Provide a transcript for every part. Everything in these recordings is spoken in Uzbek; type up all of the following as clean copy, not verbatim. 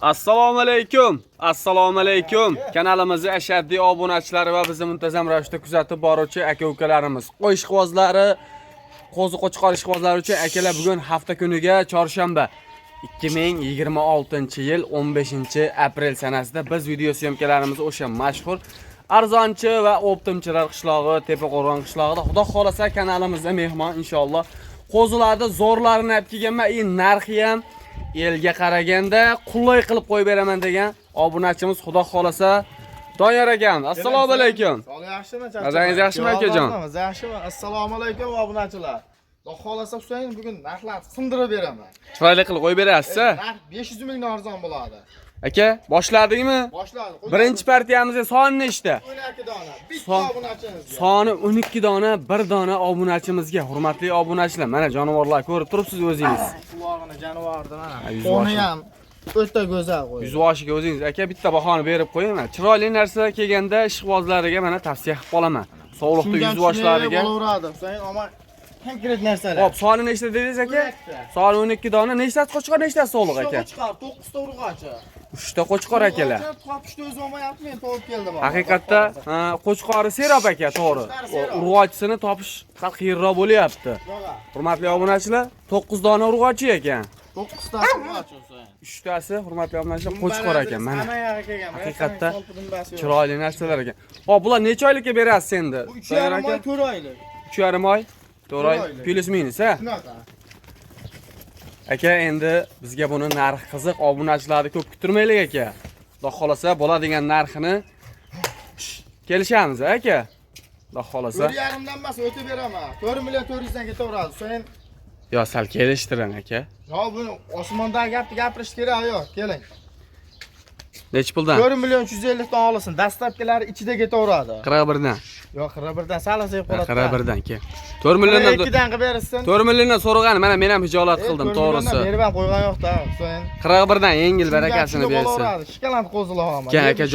Assalomu alaykum. Assalomu alaykum. Kanalimizning ashaddiy obunachilari va bizni muntazam ravishda kuzatib boruvchi aka-ukalarimiz, qo'y ishqibozlari, qo'zi qo'chqor ishqibozlari uchun akalar bugun hafta kuniga chorshanba 2026-yil 15-aprel sanasida biz video syomkalarimizni o'sha mashhur Arzonchi va Optimchilar qishlog'i, Tepaqo'rg'on qishlog'ida Xudo xolasa kanalimizda mehmon inshaalloh qo'zilarni zo'rlarini olib kelganman. Narxi ham elga qaraganda qulay qilib qo'yib beraman degan obunachimiz Xudo xolasa Doniyor akam. Assalomu alaykum. Sog'lik yaxshimi? Mazangiz yaxshimi akajon? Yaxshimi. Assalomu alaykum obunachilar. Xudo xolasa Husayn bugun narxlarni sindirib beraman. Chiroyli qilib qo'yib berasiz. Narx 500 mingdan arzon bo'ladi. Aka, boshladingmi? Boshladik. Birinchi partiyamizga soni nechta? 12 dona. Bitta obunachimizga. Soni 12 dona, 1 dona obunachimizga. Hurmatli obunachilar, mana jonivorlar ko'rib turibsiz o'zingiz. Qulog'ini jonivordi mana. Qoni ham o'ta go'zal qo'y. Yuzvoshiga o'zingiz aka bitta bahoni berib qo'ying. Chiroyli narsa kelganda ishqibozlariga mana tavsiya qilib qolaman. Sog'liqli yuzvoshlariga. Bo'laveradi. Husayn, ammo konkret narsalar. Hop, soni nechta dedingiz aka? Soni 12 dona. Nechtasi qo'chqor, nechtasi so'liq aka? Qo'chqor 9 ta urg'ochi. 3 ta qo'chqor akalar. Topishni o'zi olmayapti, men topib keldim. Haqiqatda qo'chqori serob aka, to'g'ri. Urg'ochisini topish sal qiyinroq bo'lyapti. Hurmatli obunachilar, 9 dona urg'ochi ekan. 9 ta urg'ochi Husayn. 3 tasi hurmatli obunachilar qo'chqor ekan. Mana haqiqatda chiroyli chiroyli narsalar ekan. Hop, bular necha oylikka berasiz endi? 3,5 oy, 4 oylik. 3,5 oy, 4 oy plus minus ha. Shunaqa. Aka, endi bizga buni narxi qiziq, obunachilarni ko'p kutirmaylik aka. Xudo xolasa bo'ladigan narxini kelishamiz aka. Xudo xolasa. 4,5 dan emas, o'tib beraman. 4 million 400 dan ketaveradi. Sen Yo, sal kelishtiring aka. yo buni osmondagi gapni gapirish kerak, yo, keling. Nech puldan? 4 million 350 dan olasin. Dastlabkilari ichida ketaveradi. 41 dan. Yo, 41 dan salasay qoladi. 41 dan ke. 4 milliondan 2 dan qilib bersin. 4 milliondan so'ragani, mana men ham hijolat qildim, to'g'risi. Berib ham qo'ygan yo'qda, Husayn. 41 dan yengil barakasini bersin. Shikalant qo'zilar ham. Aka,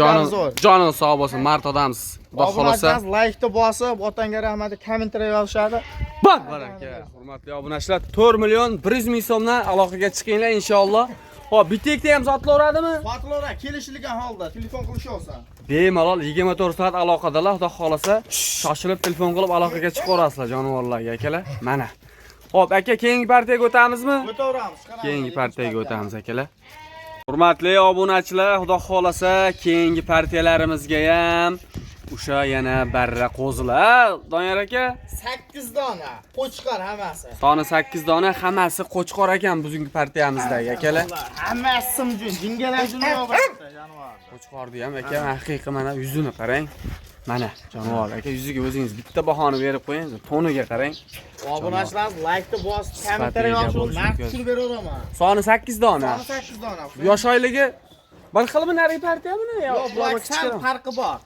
jonim sog' bo'lsin, mard odamsiz. Xudo xolasa. Like-ni bosib, otangga rahmat, kommentariya yozishadi. Baraka. Hurmatli obunachilar, 4 million 100 ming so'mdan aloqaga chiqinglar inshaalloh. Hop, bitekda ham sotilaveradimi? Sotilaveradi, kelishilgan holda telefon qilishaversan. Bemalol 24 soat aloqadalar, xudo xolasa shoshilib telefon qilib aloqaga chiqaverasizlar jonivorlarga akalar. Mana. Hop, aka, keyingi partiyaga o'tamizmi? O'taveramiz. Keyingi partiyaga o'tamiz akalar. Hurmatli obunachilar, xudo xolasa keyingi partiyalarimizga ham o'sha yana barra qo'zilar, Doniyor aka. 8 dona qo'chqor hammasi. Soni 8 dona, hammasi qo'chqor ekan bugungi partiyamizdagi akalar. Hammasi simjun, jingalar jonivor. Qo'chqorni ham aka, haqiqiy mana yuzini qarang. Mana jonivor aka, yuziga o'zingiz bitta bahoni berib qo'ying, toniga qarang. Obunachilar like-ni bosib, kommentariya yozib, narx tushirib beraveraman. Soni 8 dona. Soni 8 dona. Yosh oyligi bir xilmi narigi partiyami? Yo'q, bular sal farqi bor.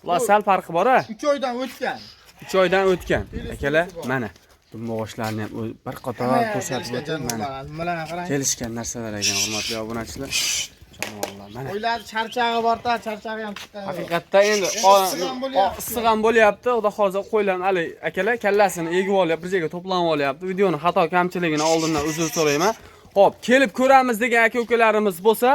Ular sal farqi bor-a? 3 oydan o'tgan. 3 oydan o'tgan. Akalar, mana dumog'ochlarni ham bir qator ko'rsatib o'tdim mana. Mana qarang. Kelishgan narsalar ekan, hurmatli obunachilar. Jonivorlar mana. Qo'ylar charchag'i bor-da, charchag'i ham chiqqan. Haqiqatda endi issiq ham bo'lyapti. Xudo xolasa qo'ylarni ali akalar kallasini egib olyapti, bir joyga to'planib olyapti. Videoni xato kamchiligini oldindan uzr so'rayman. Xo'p, kelib ko'ramiz degan aka-ukalarimiz bo'lsa,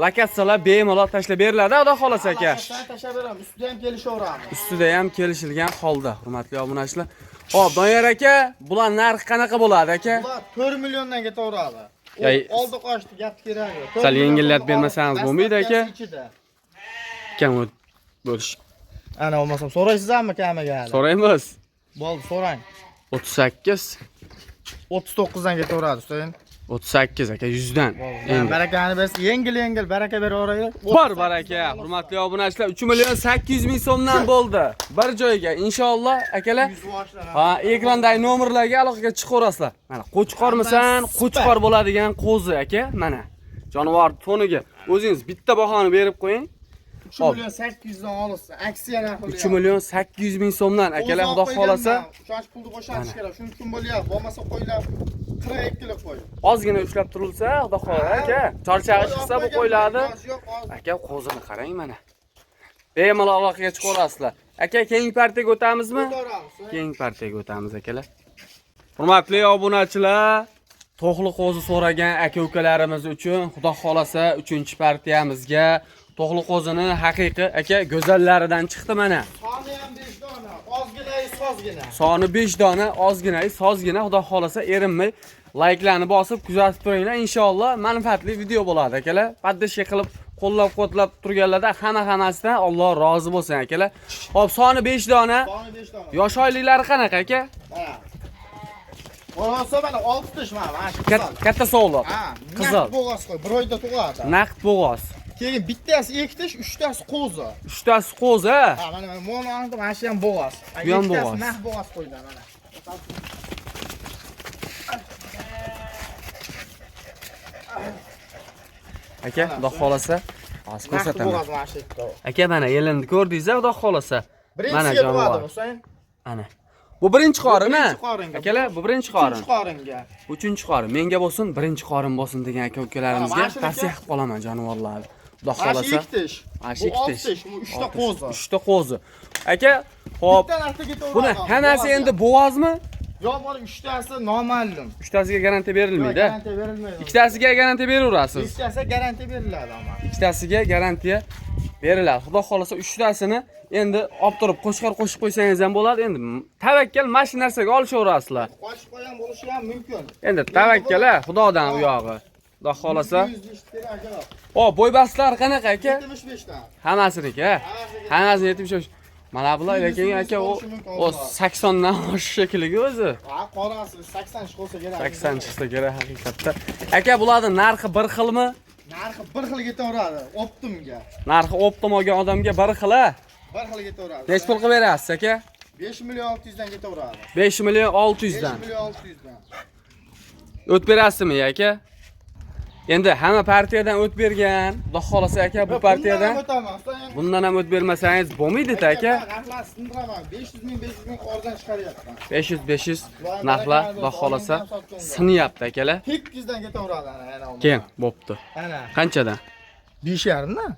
lokatsiyalar bemalol tashlab beriladi, xudo xolasa aka. Tashlab beramiz, ustida ham kelishaveramiz. Ustida ham kelishilgan holda, hurmatli obunachilar. Xo'p, Doniyor aka, bular narx qanaqa bo'ladi aka? Bular 4 milliondan ketaveradi. Oldi qochdi, gap kerak yo'q. Sal yengillatib bermasangiz bo'lmaydi aka. Kam bo'lish. Ana olmasam so'raysizmi kamiga? So'raymiz. Bo'ldi, so'rang. 38, 39 dan ketaveradi, Husayn. 38 aka 100 dan. Barakani bersin, yengil baraka beraveraylik. Bor baraka, hurmatli obunachilar, 3 million 800 ming so'mdan bo'ldi. Bir joyga inshaalloh akalar. Ha, ekrandagi nomerlarga aloqaga chiqaverasizlar. Mana qo'chqormisan, qo'chqor bo'ladigan qo'zi aka, mana. Jonivor toniga o'zingiz bitta bahoni berib qo'ying. 3 million 800 dan olsa, aksiya narxi. 3 million 800 ming so'mdan akalar, xudo xolasa. Shuncha pulni bo'shatish kerak, shuning uchun bo'lyapti. Bo'lmasa qo'ylar 42 kilo qo'y. Ozgina ushlab turilsa, xudo xolasa aka, charchag'i chiqsa bu qo'ylarni. Aka, qo'zini qarang mana. Bemalol aloqaga chiqaverasizlar. Aka, keyingi partiyaga o'tamizmi? Keyingi partiyaga o'tamiz akalar. Hurmatli obunachilar, to'qli qo'zi so'ragan aka-ukalarimiz uchun, xudo xolasa 3-partiyamizga to'qli qo'zini haqiqiy aka go'zallaridan chiqdi mana. Soni ham 5 dona, ozgina, sozgina. Soni 5 dona, ozgina, sozgina, xudo xolasa erinmay layklarni bosib kuzatib turinglar. Inshaalloh manfaatli video bo'ladi akalar. Paddishga qilib qo'llab-quvvatlab turganlarda hammasidan Alloh rozi bo'lsin akalar. Xo'p, soni 5 dona. Soni 5 dona. Yosh oyliklari qanaqa aka? Mana. Bo'lsa mana 6 tish mana shu. Katta sog'liq. Ha, qizil. Naqd bo'g'oz qo'y, bir oyda tug'adi. Naqd bo'g'oz. Keyin bittasi 2 tish, 3tasi qo'zi. 3tasi qo'zi. Ha, mana mono aniq mana shu ham bo'g'oz. Bu ham bo'g'oz. Naqd bo'g'oz qo'ydilar mana. Aka, xudo xolasa, hozir ko'rsataman. Bo'g'oz mana shu yerda. Aka, mana yelindi ko'rdingiz-a, xudo xolasa. Mana Birinchi jonivor. tug'adi, Husayn. Ana. Bu birinchi qorin-a? Birinchi qoringa. Akalar, bu birinchi qorin. Uchinchi qoringa. Uchinchi qorin. Menga bo'lsin, birinchi qorin bo'lsin degan aka-ukalarimizga tavsiya qilib qolaman jonivorlarni. Xudo Mana shu xolasa. 2 tish. Mana shu Bu 2 6 tish. tish, bu 3 ta qo'zi. 3 ta qo'zi. Aka, xo'p. Bitta narsa ketaveradi. Buni hammasi endi bo'g'ozmi? Yo'q, mana 3tasi noma'lum. 3tasiga garantiya berilmaydi. Garantiya berilmaydi. Ikkitasiga garantiya beraverasiz. Ikkitasiga garantiya beriladi amma. Ikkitasiga garantiya beriladi. Xudo xolasa 3tasini endi olib turib qo'shqar qo'shib qo'ysangiz ham bo'ladi. Endi tavakkal mana shu narsaga olishaverasizlar. Qo'shib qo'ygan bo'lishi ham mumkin. Endi tavakkal Xudodan u yog'i. Xudo xolasa. O, bo'ybastlar qanaqa aka? 75 ta. Hammasiniki, ha? Hammasini 75. Mana bular lekin aka o 80 dan oshish shekilli o'zi. Ha, qorasi 80 chiqsa kerak. 80 chiqsa kerak haqiqatda. Aka, bularning narxi bir xilmi? Narxi bir xil ketaveradi, optimga. Narxi optim olgan odamga bir xil-a? Bir xil ketaveradi. Nech pul qilib berasiz aka? 5 million 600 dan ketaveradi. 5 million 600 5 dan. million 600 dan. O'tib berasizmi aka? Endi hamma partiyadan o'tib bergan. Xudo xolasa aka, bu partiyadan bundan ham o'tib bermasangiz bo'lmaydi-da aka. Narxlar sindiraman. 500 ming qordan chiqaryapman. 500 narxlar xudo xolasa sinyapti akalar. 800 dan ketaveradi ana yana. Keyin bo'pti. Ana. Qanchadan? 5,5 dan.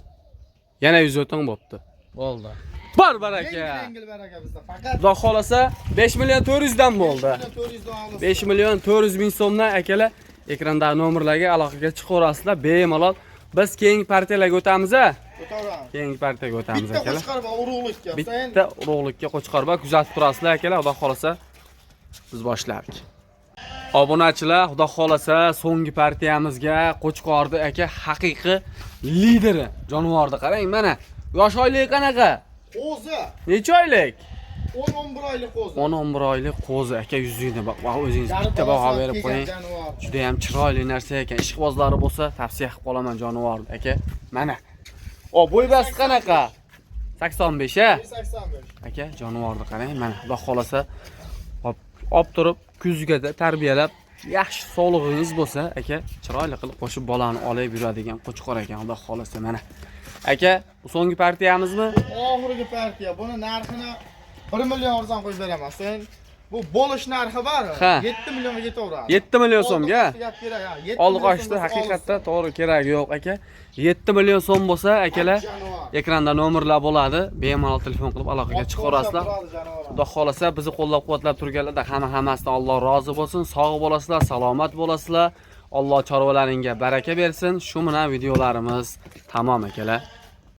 Yana 100 o'tin bo'pti. Bo'ldi. Bor baraka. Yengil baraka bizda. Faqat Xudo xolasa 5 million 400 dan bo'ldi. 400 dan olasiz. 5 million 400 ming so'mdan akalar ekrandagi nomerlarga aloqaga chiqaverasizlar. Bemalol biz keyingi partiyalarga o'tamiz-a? O'taveramiz. Keyingi partiyaga o'tamiz Bitta akalar. qo'chqor bor urug'likka. Bitta urug'likka qo'chqor bor, kuzatib turasizlar akalar. Xudo xolasa biz boshladik. Obunachilar, xudo xolasa so'nggi partiyamizga qo'chqordi aka haqiqiy lideri jonivorni qarang mana. Yosh oyligi qanaqa? Qo'zi. Necha oylik? 10-11 oylik qo'zi. 10-11 oylik qo'zi aka yuzingni bak, o'zingiz bitta baho berib qo'ying. Juda ham chiroyli narsa ekan. Ishqibozlari bo'lsa tavsiya qilib qolaman jonivorni aka. Mana. O, bo'ybasi qanaqa? 85 a? 85. Aka, jonivorni qarang. Mana, xudo xolasa olib turib kuzgada tarbiyalab, yaxshi sog'lig'ingiz bo'lsa, aka, chiroyli qilib qo'shib bolani olib yuradigan qo'chqor ekan, xudo xolasa mana. Aka, bu so'nggi partiyamizmi? Oxirgi partiya. Buni narxini 1 million arzon qo'yib beraman. Sen bu bo'lish narxi bor. 7 millionga ketaveradi. 7 million so'mga? Oldi qochdi, haqiqatda to'g'ri keragi yo'q aka. 7 million so'm bo'lsa, akalar, ekranda nomerlar bo'ladi. Bemalol telefon qilib aloqaga chiqaverasizlar. Xudo xolasa bizni qo'llab-quvvatlab turganlarda hammasidan Alloh rozi bo'lsin. Sog' bo'lasizlar, salomat bo'lasizlar. Alloh chorvalaringga baraka bersin. Shu bilan videolarimiz tamom akalar.